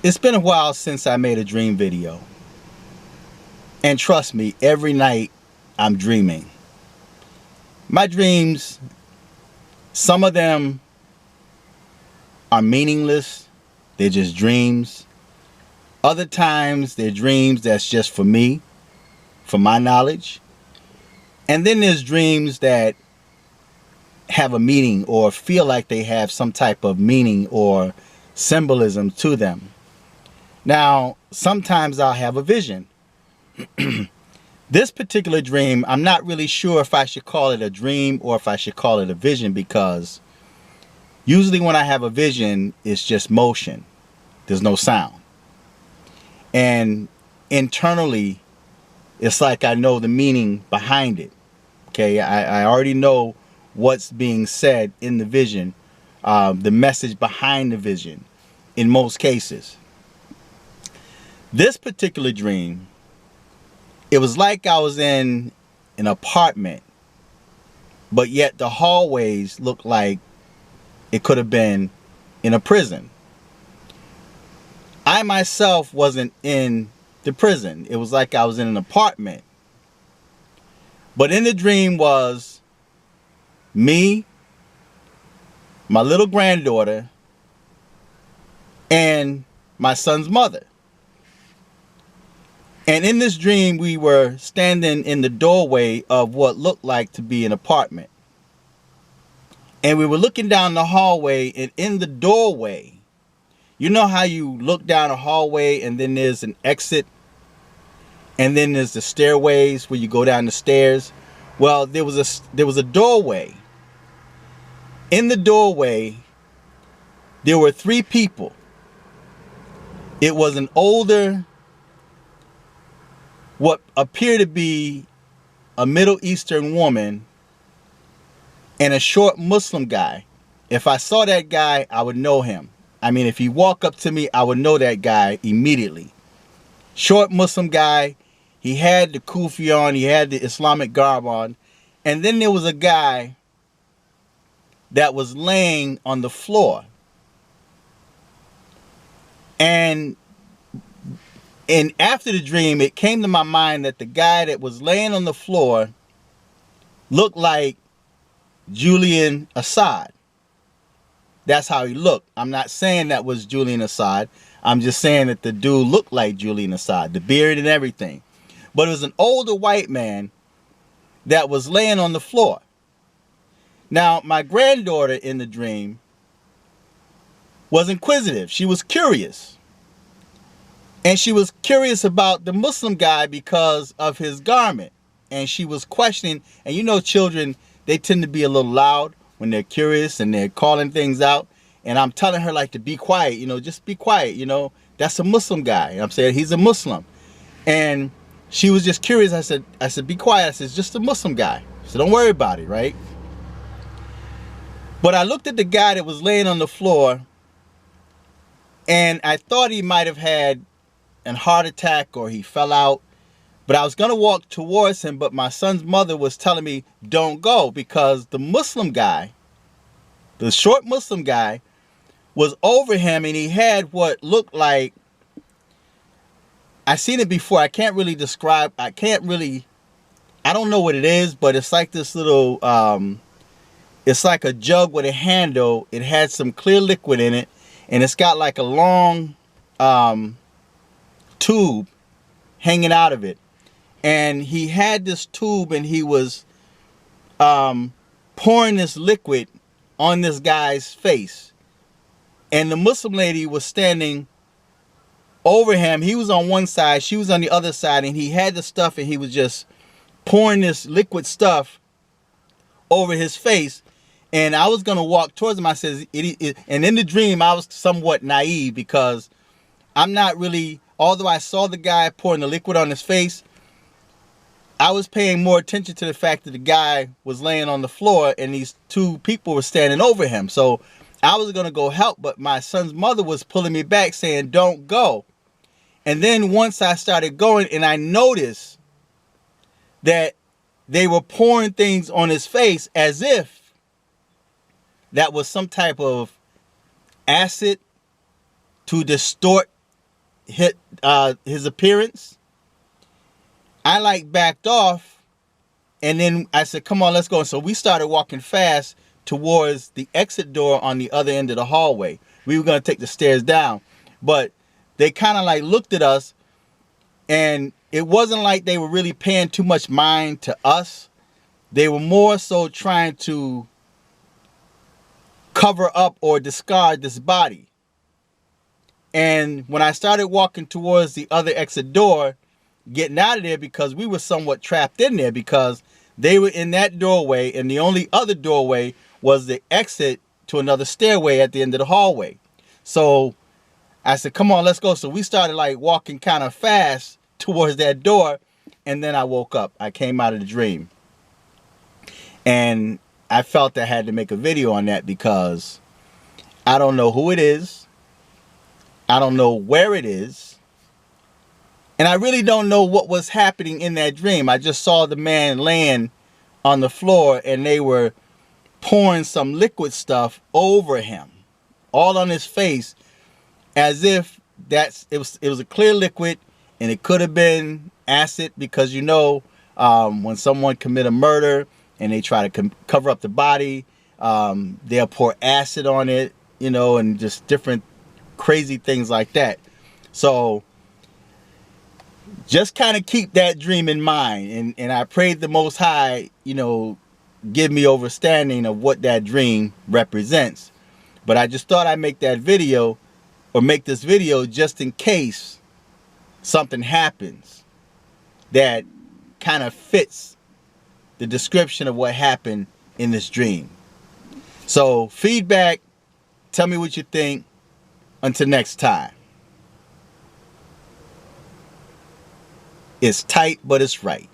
It's been a while since I made a dream video. And trust me, every night I'm dreaming. My dreams, some of them are meaningless. They're just dreams. Other times they're dreams that's just for me, for my knowledge. And then there's dreams that have a meaning or feel like they have some type of meaning or symbolism to them. Now, sometimes I'll have a vision. This particular dream, I'm not really sure if I should call it a dream or if I should call it a vision, because usually when I have a vision, it's just motion. There's no sound. And internally, it's like I know the meaning behind it. Okay, I already know what's being said in the vision, the message behind the vision in most cases. This particular dream, it was like I was in an apartment, but yet the hallways looked like it could have been in a prison. I myself wasn't in the prison. It was like I was in an apartment. But in the dream was me, my little granddaughter, and my son's mother. And in this dream, we were standing in the doorway of what looked like to be an apartment. And we were looking down the hallway, and in the doorway, you know how you look down a hallway and then there's an exit, and then there's the stairways where you go down the stairs. Well, there was a doorway. In the doorway, there were three people. It was an older, what appeared to be a Middle Eastern woman, and a short Muslim guy. If I saw that guy, I would know him. I mean, if he walked up to me, I would know that guy immediately. Short Muslim guy. He had the kufi on. He had the Islamic garb on. And then there was a guy that was laying on the floor. And after the dream, it came to my mind that the guy that was laying on the floor looked like Julian Assange. That's how he looked. I'm not saying that was Julian Assange. I'm just saying that the dude looked like Julian Assange, the beard and everything. But it was an older white man that was laying on the floor. Now, my granddaughter in the dream was inquisitive. She was curious. And she was curious about the Muslim guy because of his garment. And she was questioning. And you know, children, they tend to be a little loud when they're curious and they're calling things out. And I'm telling her, like, to be quiet, just be quiet, that's a Muslim guy. And I'm saying he's a Muslim. And she was just curious. I said, be quiet. I said, it's just a Muslim guy. So don't worry about it, right? But I looked at the guy that was laying on the floor, and I thought he might have had a heart attack or he fell out. But I was going to walk towards him, but my son's mother was telling me, don't go, because the Muslim guy, the short Muslim guy, was over him, and he had what looked like, I've seen it before. I can't really describe. I don't know what it is, but it's like this little, it's like a jug with a handle. It had some clear liquid in it, and it's got like a long tube hanging out of it. And he had this tube, and he was pouring this liquid on this guy's face. And the Muslim lady was standing over him. He was on one side, she was on the other side, and he had the stuff, and he was just pouring this liquid stuff over his face. And I was going to walk towards him. I said, and in the dream, I was somewhat naive, because I'm not really, although I saw the guy pouring the liquid on his face, I was paying more attention to the fact that the guy was laying on the floor and these two people were standing over him. So I was going to go help, but my son's mother was pulling me back, saying, don't go. And then once I started going, and I noticed that they were pouring things on his face as if that was some type of acid to distort hit his appearance, I like backed off, and then I said, come on, let's go. So we started walking fast towards the exit door on the other end of the hallway. We were going to take the stairs down, but they kind of like looked at us, and it wasn't like they were really paying too much mind to us. They were more so trying to cover up or discard this body. And when I started walking towards the other exit door, getting out of there, because we were somewhat trapped in there, because they were in that doorway, and the only other doorway was the exit to another stairway at the end of the hallway. So I said, come on, let's go. So we started like walking kind of fast towards that door, and then I woke up. I came out of the dream. And I felt I had to make a video on that, because I don't know who it is. I don't know where it is. And I really don't know what was happening in that dream. I just saw the man laying on the floor, and they were pouring some liquid stuff over him, all on his face, as if it was a clear liquid, and it could have been acid, because when someone commit a murder and they try to cover up the body, they'll pour acid on it, and just different crazy things like that. So just kind of keep that dream in mind, and I prayed the Most High, give me understanding of what that dream represents. But I just thought I'd make this video just in case something happens that kind of fits the description of what happened in this dream. So feedback, tell me what you think. Until next time. It's tight, but it's right.